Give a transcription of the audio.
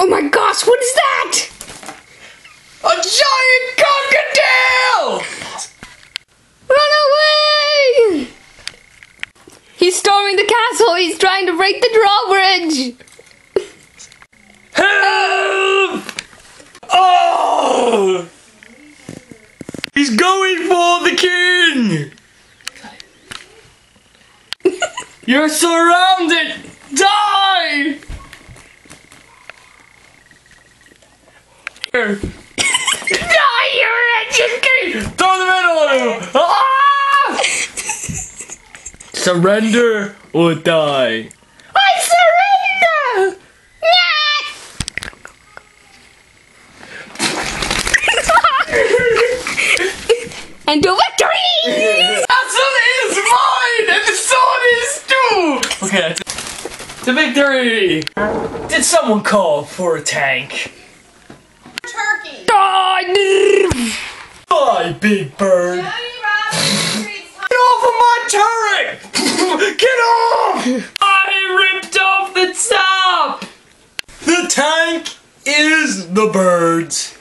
Oh my gosh, what is that? A giant crocodile! Run away! He's storming the castle. He's trying to break the drawbridge. Help! Oh! He's going for the king! You're surrounded! Die! Here. Die, you wretched king! Throw the middle on him! Ah! Surrender or die. I surrender! And to victory! The castle is mine! And the sword is too! Okay, to victory! Did someone call for a tank? Turkey. Bye, big bird! Get off of my turret! Get off! I ripped off the top! The tank is the birds.